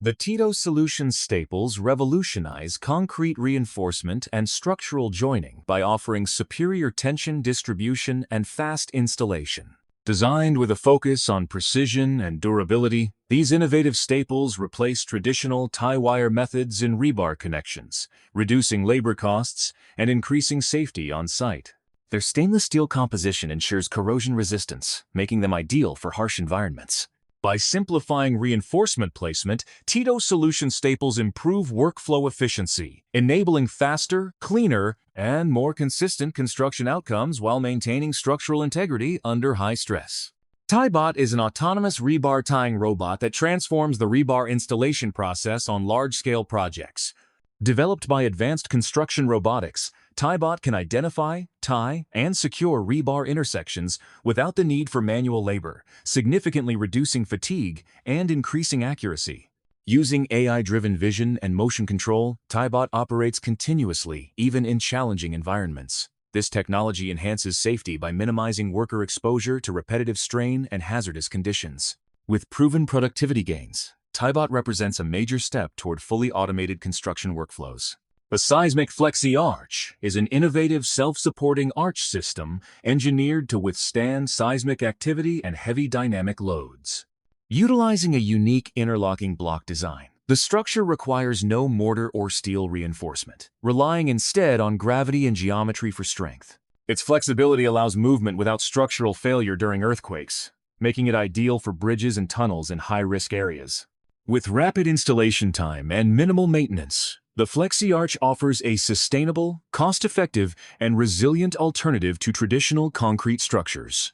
The Tito Solution staples revolutionize concrete reinforcement and structural joining by offering superior tension distribution and fast installation. Designed with a focus on precision and durability, these innovative staples replace traditional tie-wire methods in rebar connections, reducing labor costs and increasing safety on site. Their stainless steel composition ensures corrosion resistance, making them ideal for harsh environments. By simplifying reinforcement placement, Tito Solution staples improve workflow efficiency, enabling faster, cleaner, and more consistent construction outcomes while maintaining structural integrity under high stress. TieBot is an autonomous rebar tying robot that transforms the rebar installation process on large-scale projects. Developed by Advanced Construction Robotics, TieBot can identify, tie, and secure rebar intersections without the need for manual labor, significantly reducing fatigue and increasing accuracy. Using AI-driven vision and motion control, TieBot operates continuously, even in challenging environments. This technology enhances safety by minimizing worker exposure to repetitive strain and hazardous conditions. With proven productivity gains, TieBot represents a major step toward fully automated construction workflows. The seismic Flexi Arch is an innovative self-supporting arch system engineered to withstand seismic activity and heavy dynamic loads. Utilizing a unique interlocking block design, the structure requires no mortar or steel reinforcement, relying instead on gravity and geometry for strength. Its flexibility allows movement without structural failure during earthquakes, making it ideal for bridges and tunnels in high-risk areas. With rapid installation time and minimal maintenance, the Flexi Arch offers a sustainable, cost-effective, and resilient alternative to traditional concrete structures.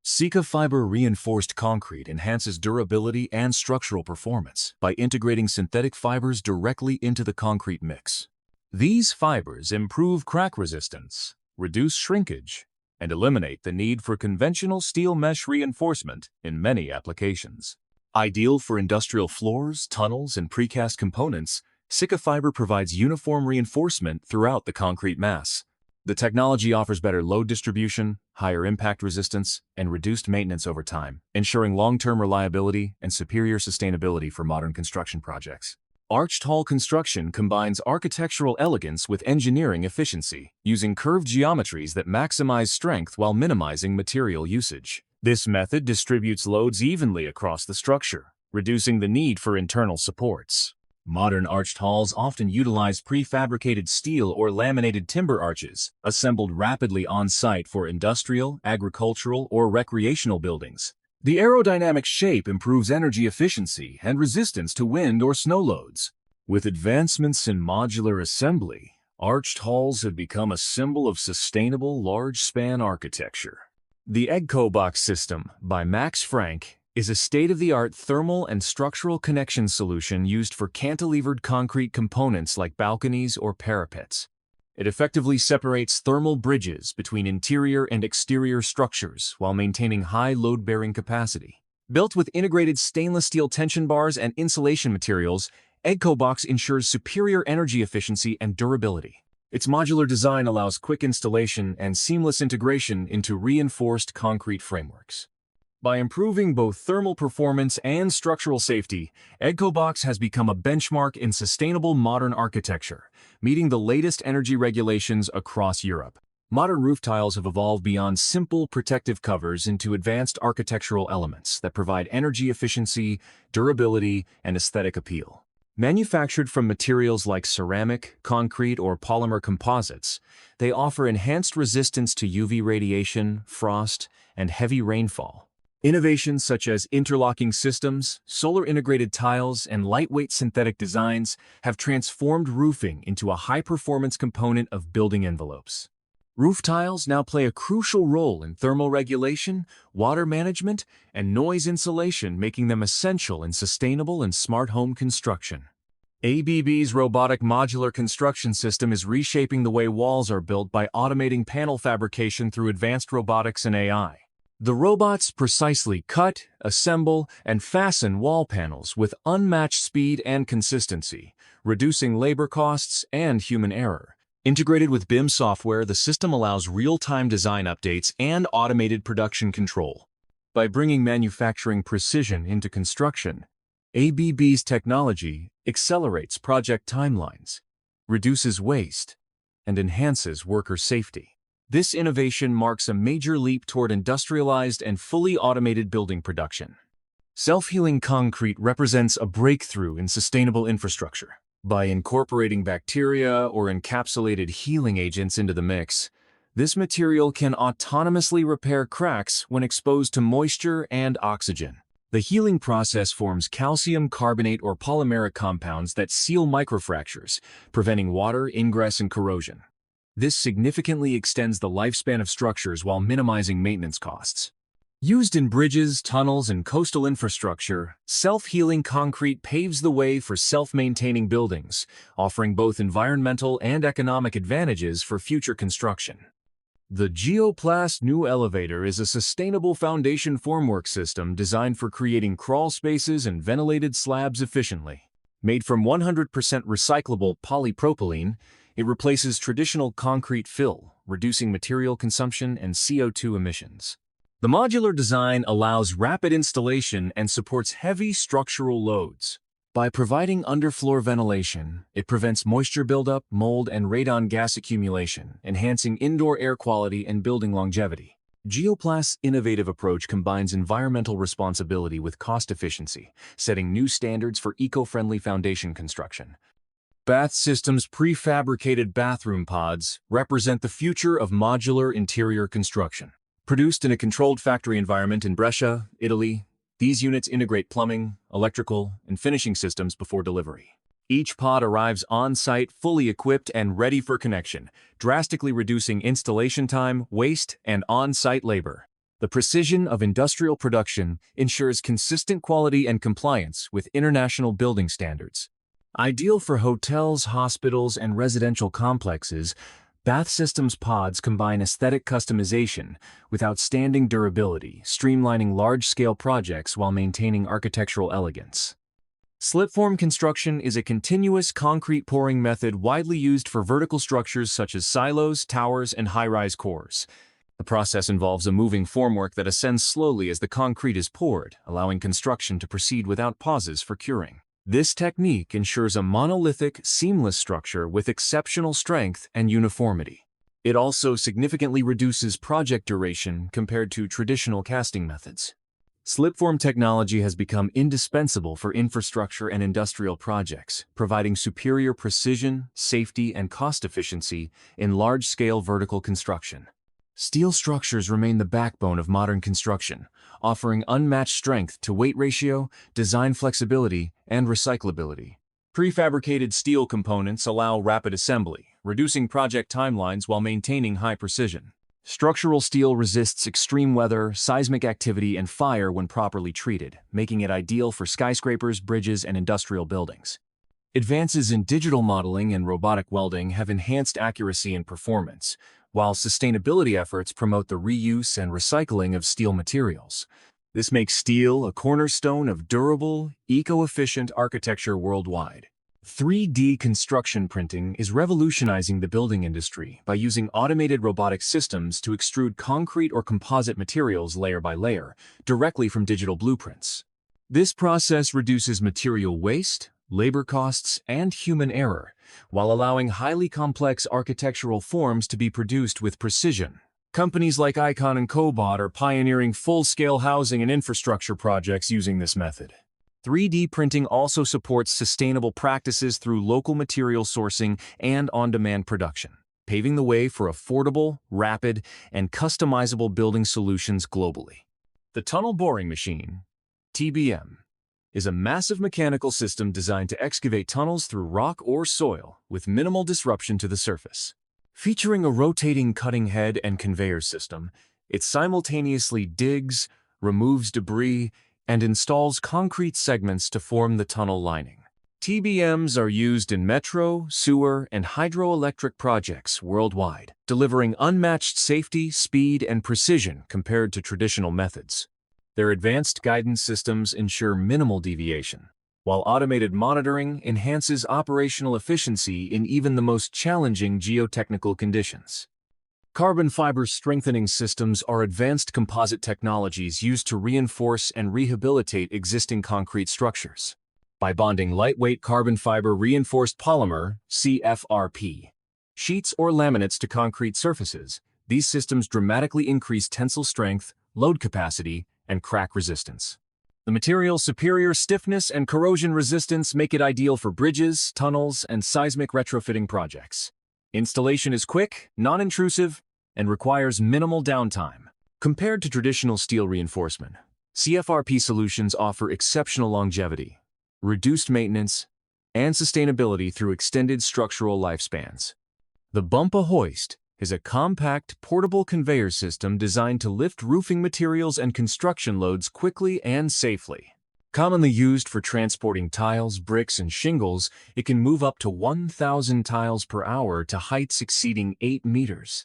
Sika fiber reinforced concrete enhances durability and structural performance by integrating synthetic fibers directly into the concrete mix. These fibers improve crack resistance, reduce shrinkage, and eliminate the need for conventional steel mesh reinforcement in many applications. Ideal for industrial floors, tunnels, and precast components, Sika fiber provides uniform reinforcement throughout the concrete mass. The technology offers better load distribution, higher impact resistance, and reduced maintenance over time, ensuring long-term reliability and superior sustainability for modern construction projects. Arched Hall construction combines architectural elegance with engineering efficiency, using curved geometries that maximize strength while minimizing material usage. This method distributes loads evenly across the structure, reducing the need for internal supports. Modern arched halls often utilize prefabricated steel or laminated timber arches, assembled rapidly on-site for industrial, agricultural, or recreational buildings. The aerodynamic shape improves energy efficiency and resistance to wind or snow loads. With advancements in modular assembly, arched halls have become a symbol of sustainable large-span architecture. The EcoBox system by Max Frank is a state-of-the-art thermal and structural connection solution used for cantilevered concrete components like balconies or parapets. It effectively separates thermal bridges between interior and exterior structures while maintaining high load-bearing capacity. Built with integrated stainless steel tension bars and insulation materials, EcoBox ensures superior energy efficiency and durability. Its modular design allows quick installation and seamless integration into reinforced concrete frameworks. By improving both thermal performance and structural safety, EcoBox has become a benchmark in sustainable modern architecture, meeting the latest energy regulations across Europe. Modern roof tiles have evolved beyond simple protective covers into advanced architectural elements that provide energy efficiency, durability, and aesthetic appeal. Manufactured from materials like ceramic, concrete, or polymer composites, they offer enhanced resistance to UV radiation, frost, and heavy rainfall. Innovations such as interlocking systems, solar-integrated tiles, and lightweight synthetic designs have transformed roofing into a high-performance component of building envelopes. Roof tiles now play a crucial role in thermal regulation, water management, and noise insulation, making them essential in sustainable and smart home construction. ABB's robotic modular construction system is reshaping the way walls are built by automating panel fabrication through advanced robotics and AI. The robots precisely cut, assemble, and fasten wall panels with unmatched speed and consistency, reducing labor costs and human error. Integrated with BIM software, the system allows real-time design updates and automated production control. By bringing manufacturing precision into construction, ABB's technology accelerates project timelines, reduces waste, and enhances worker safety. This innovation marks a major leap toward industrialized and fully automated building production. Self-healing concrete represents a breakthrough in sustainable infrastructure. By incorporating bacteria or encapsulated healing agents into the mix, this material can autonomously repair cracks when exposed to moisture and oxygen. The healing process forms calcium carbonate or polymeric compounds that seal microfractures, preventing water ingress and corrosion. This significantly extends the lifespan of structures while minimizing maintenance costs. Used in bridges, tunnels, and coastal infrastructure, self-healing concrete paves the way for self-maintaining buildings, offering both environmental and economic advantages for future construction. The Geoplast New Elevator is a sustainable foundation formwork system designed for creating crawl spaces and ventilated slabs efficiently. Made from 100% recyclable polypropylene, it replaces traditional concrete fill, reducing material consumption and CO2 emissions. The modular design allows rapid installation and supports heavy structural loads. By providing underfloor ventilation, it prevents moisture buildup, mold, and radon gas accumulation, enhancing indoor air quality and building longevity. Geoplast's innovative approach combines environmental responsibility with cost efficiency, setting new standards for eco-friendly foundation construction. Bath Systems' prefabricated bathroom pods represent the future of modular interior construction. Produced in a controlled factory environment in Brescia, Italy, these units integrate plumbing, electrical, and finishing systems before delivery. Each pod arrives on-site, fully equipped and ready for connection, drastically reducing installation time, waste, and on-site labor. The precision of industrial production ensures consistent quality and compliance with international building standards. Ideal for hotels, hospitals, and residential complexes, Bath Systems pods combine aesthetic customization with outstanding durability, streamlining large-scale projects while maintaining architectural elegance. Slipform construction is a continuous concrete pouring method widely used for vertical structures such as silos, towers, and high-rise cores. The process involves a moving formwork that ascends slowly as the concrete is poured, allowing construction to proceed without pauses for curing. This technique ensures a monolithic, seamless structure with exceptional strength and uniformity. It also significantly reduces project duration compared to traditional casting methods. Slipform technology has become indispensable for infrastructure and industrial projects, providing superior precision, safety, and cost efficiency in large-scale vertical construction. Steel structures remain the backbone of modern construction, offering unmatched strength to weight ratio, design flexibility, and recyclability. Prefabricated steel components allow rapid assembly, reducing project timelines while maintaining high precision. Structural steel resists extreme weather, seismic activity, and fire when properly treated, making it ideal for skyscrapers, bridges, and industrial buildings. Advances in digital modeling and robotic welding have enhanced accuracy and performance, while sustainability efforts promote the reuse and recycling of steel materials. This makes steel a cornerstone of durable, eco-efficient architecture worldwide. 3D construction printing is revolutionizing the building industry by using automated robotic systems to extrude concrete or composite materials layer by layer, directly from digital blueprints. This process reduces material waste, labor costs, and human error, while allowing highly complex architectural forms to be produced with precision. Companies like Icon and Cobot are pioneering full-scale housing and infrastructure projects using this method. 3D printing also supports sustainable practices through local material sourcing and on-demand production, paving the way for affordable, rapid, and customizable building solutions globally. The tunnel boring machine, TBM, is a massive mechanical system designed to excavate tunnels through rock or soil with minimal disruption to the surface. Featuring a rotating cutting head and conveyor system, it simultaneously digs, removes debris, and installs concrete segments to form the tunnel lining. TBMs are used in metro, sewer, and hydroelectric projects worldwide, delivering unmatched safety, speed, and precision compared to traditional methods. Their advanced guidance systems ensure minimal deviation, while automated monitoring enhances operational efficiency in even the most challenging geotechnical conditions. Carbon fiber strengthening systems are advanced composite technologies used to reinforce and rehabilitate existing concrete structures. by bonding lightweight carbon fiber reinforced polymer (CFRP) sheets or laminates to concrete surfaces. These systems dramatically increase tensile strength, load capacity, and crack resistance. The material's superior stiffness and corrosion resistance make it ideal for bridges, tunnels, and seismic retrofitting projects. Installation is quick, non-intrusive, and requires minimal downtime. Compared to traditional steel reinforcement, CFRP solutions offer exceptional longevity, reduced maintenance, and sustainability through extended structural lifespans. The Bumpa Hoist is a compact, portable conveyor system designed to lift roofing materials and construction loads quickly and safely. Commonly used for transporting tiles, bricks, and shingles, it can move up to 1,000 tiles per hour to heights exceeding 8 meters.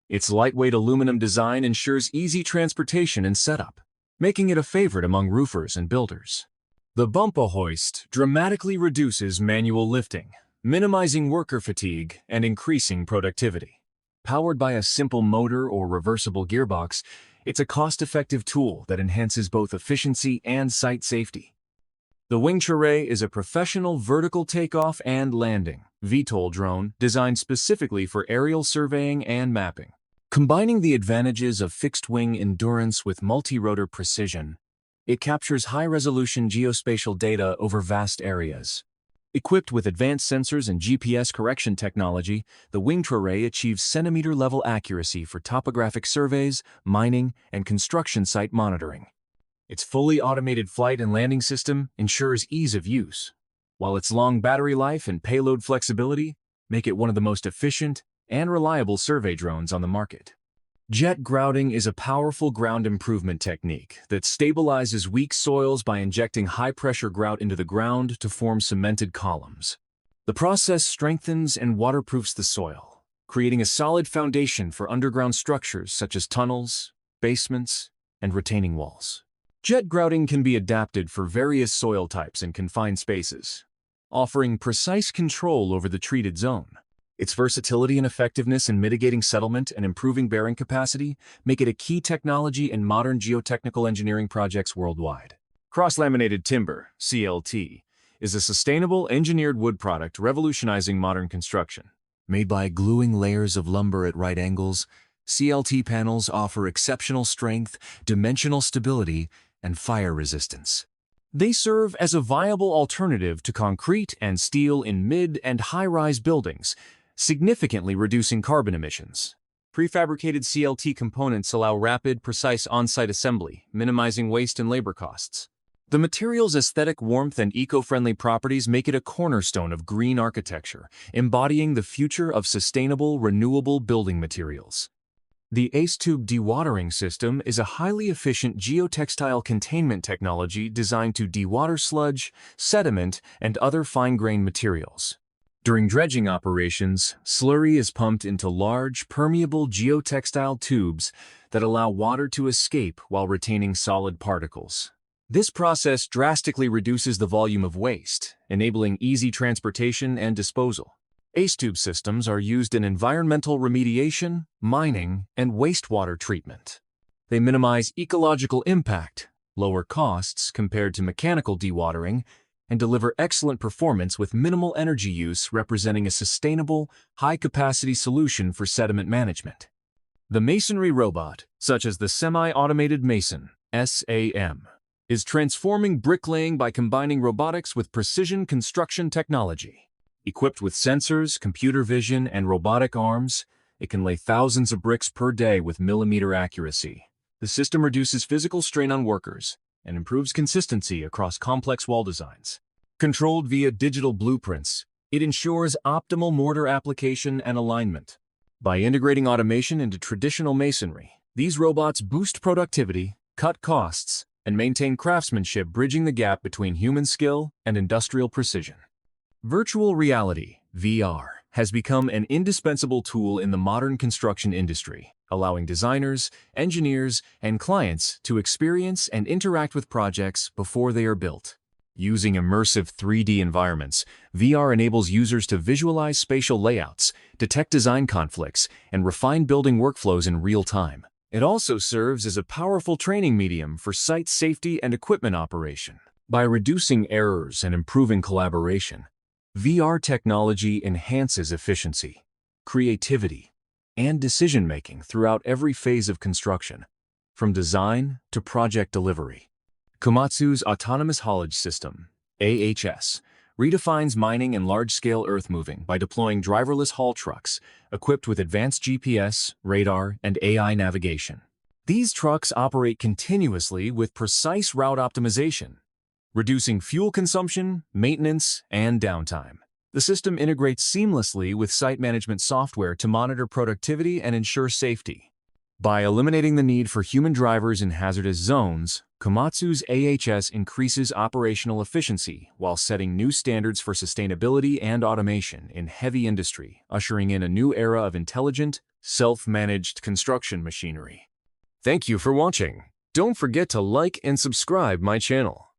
Its lightweight aluminum design ensures easy transportation and setup, making it a favorite among roofers and builders. The Bumpa Hoist dramatically reduces manual lifting, minimizing worker fatigue and increasing productivity. Powered by a simple motor or reversible gearbox, it's a cost-effective tool that enhances both efficiency and site safety. The Wing Tray is a professional vertical takeoff and landing (VTOL) drone designed specifically for aerial surveying and mapping. Combining the advantages of fixed-wing endurance with multi-rotor precision, it captures high-resolution geospatial data over vast areas. Equipped with advanced sensors and GPS correction technology, the Wing Tray achieves centimeter-level accuracy for topographic surveys, mining, and construction site monitoring. Its fully automated flight and landing system ensures ease of use, while its long battery life and payload flexibility make it one of the most efficient and reliable survey drones on the market. Jet grouting is a powerful ground improvement technique that stabilizes weak soils by injecting high-pressure grout into the ground to form cemented columns. The process strengthens and waterproofs the soil, creating a solid foundation for underground structures such as tunnels, basements, and retaining walls. Jet grouting can be adapted for various soil types and confined spaces, offering precise control over the treated zone. Its versatility and effectiveness in mitigating settlement and improving bearing capacity make it a key technology in modern geotechnical engineering projects worldwide. Cross-laminated timber, CLT, is a sustainable, engineered wood product revolutionizing modern construction. Made by gluing layers of lumber at right angles, CLT panels offer exceptional strength, dimensional stability, and fire resistance. They serve as a viable alternative to concrete and steel in mid- and high-rise buildings, significantly reducing carbon emissions. Prefabricated CLT components allow rapid, precise on-site assembly, minimizing waste and labor costs. The material's aesthetic warmth and eco-friendly properties make it a cornerstone of green architecture, embodying the future of sustainable, renewable building materials. The ACE-Tube dewatering system is a highly efficient geotextile containment technology designed to dewater sludge, sediment, and other fine-grained materials. During dredging operations, slurry is pumped into large, permeable geotextile tubes that allow water to escape while retaining solid particles. This process drastically reduces the volume of waste, enabling easy transportation and disposal. ACE-Tube systems are used in environmental remediation, mining, and wastewater treatment. They minimize ecological impact, lower costs compared to mechanical dewatering, and deliver excellent performance with minimal energy use, representing a sustainable, high-capacity solution for sediment management. The masonry robot, such as the Semi-Automated Mason (SAM), is transforming bricklaying by combining robotics with precision construction technology. Equipped with sensors, computer vision, and robotic arms, it can lay thousands of bricks per day with millimeter accuracy. The system reduces physical strain on workers and improves consistency across complex wall designs. Controlled via digital blueprints, it ensures optimal mortar application and alignment. By integrating automation into traditional masonry, these robots boost productivity, cut costs, and maintain craftsmanship, bridging the gap between human skill and industrial precision. Virtual reality, VR, has become an indispensable tool in the modern construction industry, allowing designers, engineers, and clients to experience and interact with projects before they are built. Using immersive 3D environments, VR enables users to visualize spatial layouts, detect design conflicts, and refine building workflows in real time. It also serves as a powerful training medium for site safety and equipment operation. By reducing errors and improving collaboration, VR technology enhances efficiency, creativity, and decision-making throughout every phase of construction, from design to project delivery. Komatsu's Autonomous Haulage System, AHS, redefines mining and large-scale earth moving by deploying driverless haul trucks equipped with advanced GPS, radar, and AI navigation. These trucks operate continuously with precise route optimization, reducing fuel consumption, maintenance, and downtime. The system integrates seamlessly with site management software to monitor productivity and ensure safety. By eliminating the need for human drivers in hazardous zones, Komatsu's AHS increases operational efficiency while setting new standards for sustainability and automation in heavy industry, ushering in a new era of intelligent, self-managed construction machinery. Thank you for watching. Don't forget to like and subscribe my channel.